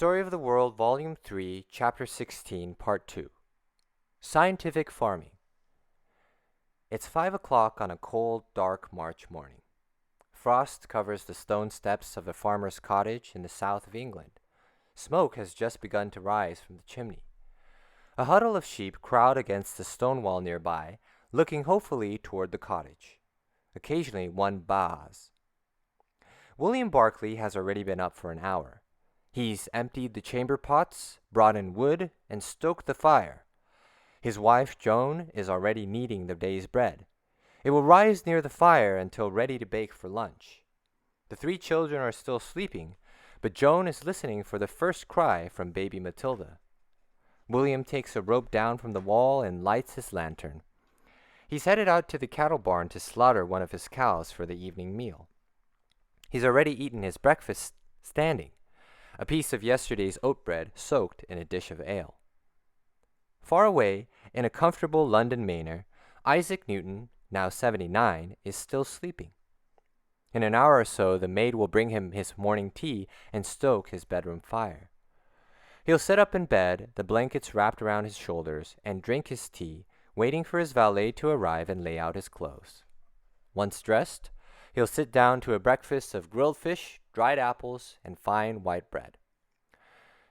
Story of the World, Volume 3, Chapter 16, Part 2. Scientific Farming. It's 5 o'clock on a cold, dark March morning. Frost covers the stone steps of the farmer's cottage in the south of England. Smoke has just begun to rise from the chimney. A huddle of sheep crowd against the stone wall nearby, looking hopefully toward the cottage. Occasionally one baas. William Barclay has already been up for an hour. He's emptied the chamber pots, brought in wood, and stoked the fire. His wife, Joan, is already kneading the day's bread. It will rise near the fire until ready to bake for lunch. The 3 children are still sleeping, but Joan is listening for the first cry from baby Matilda. William takes a rope down from the wall and lights his lantern. He's headed out to the cattle barn to slaughter one of his cows for the evening meal. He's already eaten his breakfast standing, a piece of yesterday's oat bread soaked in a dish of ale. Far away, in a comfortable London manor, Isaac Newton, now 79, is still sleeping. In an hour or so, the maid will bring him his morning tea and stoke his bedroom fire. He'll sit up in bed, the blankets wrapped around his shoulders, and drink his tea, waiting for his valet to arrive and lay out his clothes. Once dressed, he'll sit down to a breakfast of grilled fish, dried apples, and fine white bread.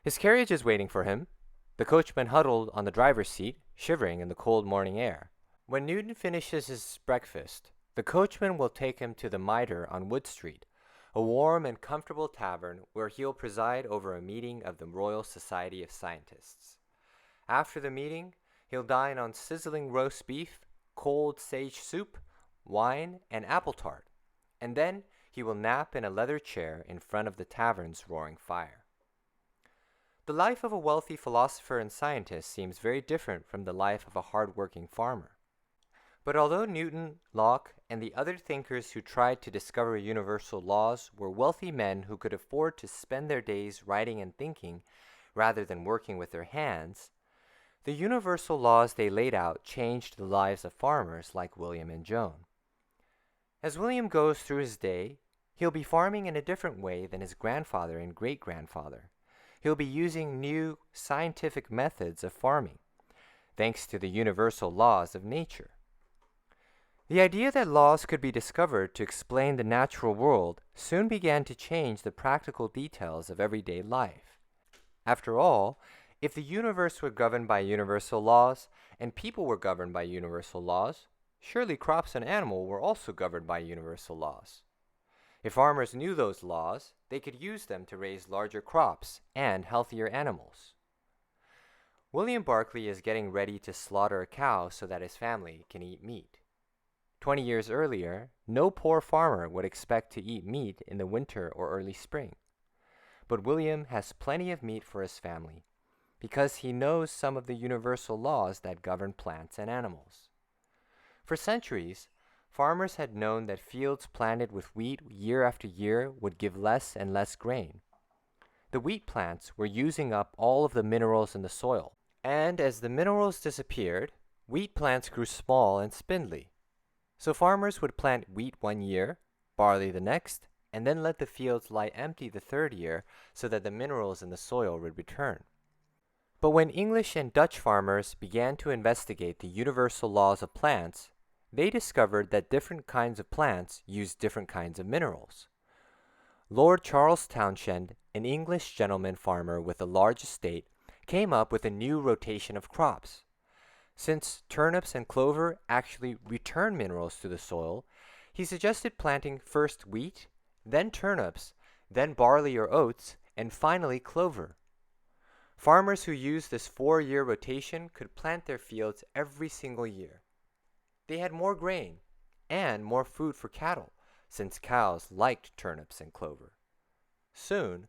His carriage is waiting for him, the coachman huddled on the driver's seat, shivering in the cold morning air. When Newton finishes his breakfast, the coachman will take him to the Mitre on Wood Street, a warm and comfortable tavern where he'll preside over a meeting of the Royal Society of Scientists. After the meeting, he'll dine on sizzling roast beef, cold sage soup, wine, and apple tart, and then he will nap in a leather chair in front of the tavern's roaring fire. The life of a wealthy philosopher and scientist seems very different from the life of a hard-working farmer. But although Newton, Locke, and the other thinkers who tried to discover universal laws were wealthy men who could afford to spend their days writing and thinking rather than working with their hands, the universal laws they laid out changed the lives of farmers like William and Joan. As William goes through his day, he'll be farming in a different way than his grandfather and great-grandfather. He'll be using new scientific methods of farming, thanks to the universal laws of nature. The idea that laws could be discovered to explain the natural world soon began to change the practical details of everyday life. After all, if the universe were governed by universal laws, and people were governed by universal laws, surely crops and animals were also governed by universal laws. If farmers knew those laws, they could use them to raise larger crops and healthier animals. William Barclay is getting ready to slaughter a cow so that his family can eat meat. 20 years earlier, no poor farmer would expect to eat meat in the winter or early spring. But William has plenty of meat for his family, because he knows some of the universal laws that govern plants and animals. For centuries, farmers had known that fields planted with wheat year after year would give less and less grain. The wheat plants were using up all of the minerals in the soil, and as the minerals disappeared, wheat plants grew small and spindly. So farmers would plant wheat one year, barley the next, and then let the fields lie empty the third year so that the minerals in the soil would return. But when English and Dutch farmers began to investigate the universal laws of plants, they discovered that different kinds of plants use different kinds of minerals. Lord Charles Townshend, an English gentleman farmer with a large estate, came up with a new rotation of crops. Since turnips and clover actually return minerals to the soil, he suggested planting first wheat, then turnips, then barley or oats, and finally clover. Farmers who used this 4-year rotation could plant their fields every single year. They had more grain and more food for cattle, since cows liked turnips and clover. Soon,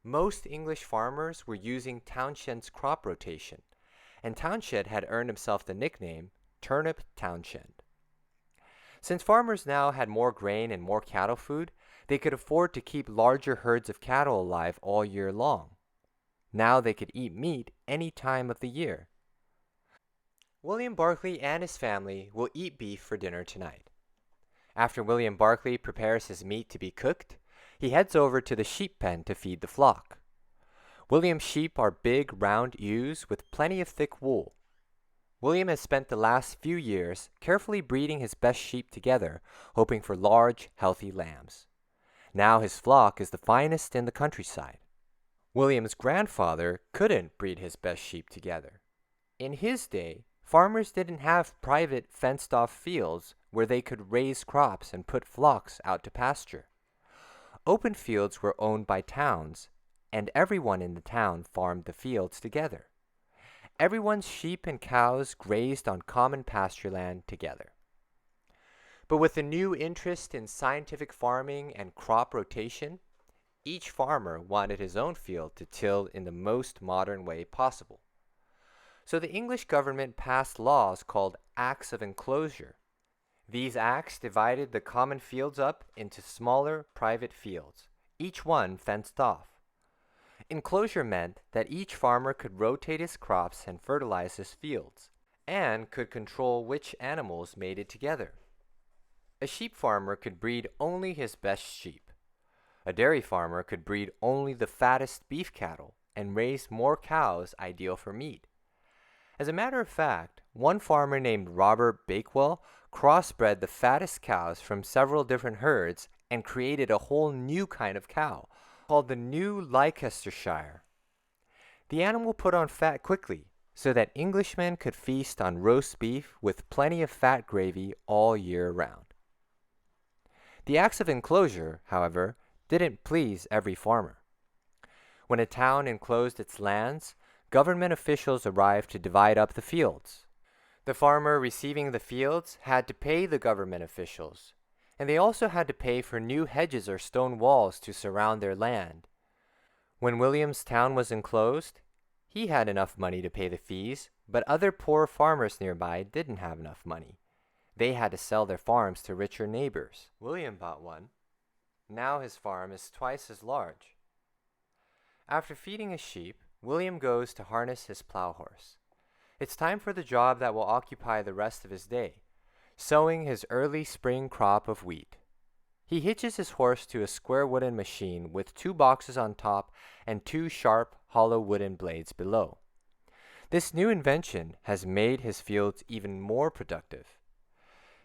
most English farmers were using Townshend's crop rotation, and Townshend had earned himself the nickname Turnip Townshend. Since farmers now had more grain and more cattle food, they could afford to keep larger herds of cattle alive all year long. Now they could eat meat any time of the year. William Barclay and his family will eat beef for dinner tonight. After William Barclay prepares his meat to be cooked, he heads over to the sheep pen to feed the flock. William's sheep are big, round ewes with plenty of thick wool. William has spent the last few years carefully breeding his best sheep together, hoping for large, healthy lambs. Now his flock is the finest in the countryside. William's grandfather couldn't breed his best sheep together. In his day, farmers didn't have private fenced-off fields where they could raise crops and put flocks out to pasture. Open fields were owned by towns, and everyone in the town farmed the fields together. Everyone's sheep and cows grazed on common pasture land together. But with the new interest in scientific farming and crop rotation, each farmer wanted his own field to till in the most modern way possible. So the English government passed laws called Acts of Enclosure. These acts divided the common fields up into smaller private fields, each one fenced off. Enclosure meant that each farmer could rotate his crops and fertilize his fields, and could control which animals mated together. A sheep farmer could breed only his best sheep. A dairy farmer could breed only the fattest beef cattle and raise more cows ideal for meat. As a matter of fact, one farmer named Robert Bakewell crossbred the fattest cows from several different herds and created a whole new kind of cow, called the New Leicestershire. The animal put on fat quickly, so that Englishmen could feast on roast beef with plenty of fat gravy all year round. The Acts of Enclosure, however, didn't please every farmer. When a town enclosed its lands, government officials arrived to divide up the fields. The farmer receiving the fields had to pay the government officials, and they also had to pay for new hedges or stone walls to surround their land. When William's town was enclosed, he had enough money to pay the fees, but other poor farmers nearby didn't have enough money. They had to sell their farms to richer neighbors. William bought one. Now his farm is twice as large. After feeding his sheep, William goes to harness his plow horse. It's time for the job that will occupy the rest of his day, sowing his early spring crop of wheat. He hitches his horse to a square wooden machine with 2 boxes on top and 2 sharp, hollow wooden blades below. This new invention has made his fields even more productive.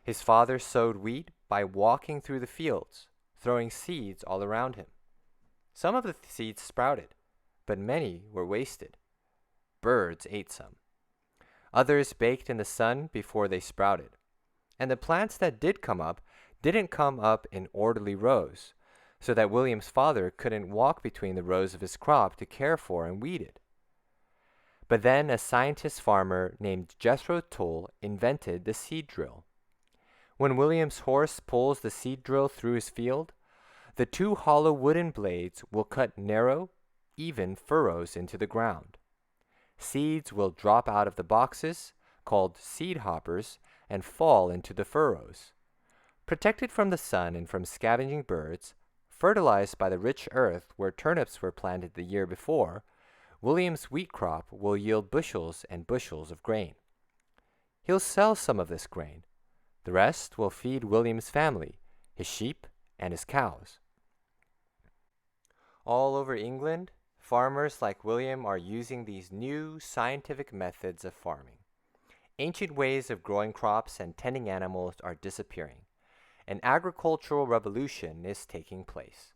His father sowed wheat by walking through the fields, throwing seeds all around him. Some of the seeds sprouted, but many were wasted. Birds ate some. Others baked in the sun before they sprouted. And the plants that did come up didn't come up in orderly rows, so that William's father couldn't walk between the rows of his crop to care for and weed it. But then a scientist farmer named Jethro Tull invented the seed drill. When William's horse pulls the seed drill through his field, the 2 hollow wooden blades will cut narrow, even furrows into the ground. Seeds will drop out of the boxes, called seed hoppers, and fall into the furrows. Protected from the sun and from scavenging birds, fertilized by the rich earth where turnips were planted the year before, William's wheat crop will yield bushels and bushels of grain. He'll sell some of this grain. The rest will feed William's family, his sheep, and his cows. All over England, farmers like William are using these new scientific methods of farming. Ancient ways of growing crops and tending animals are disappearing. An agricultural revolution is taking place.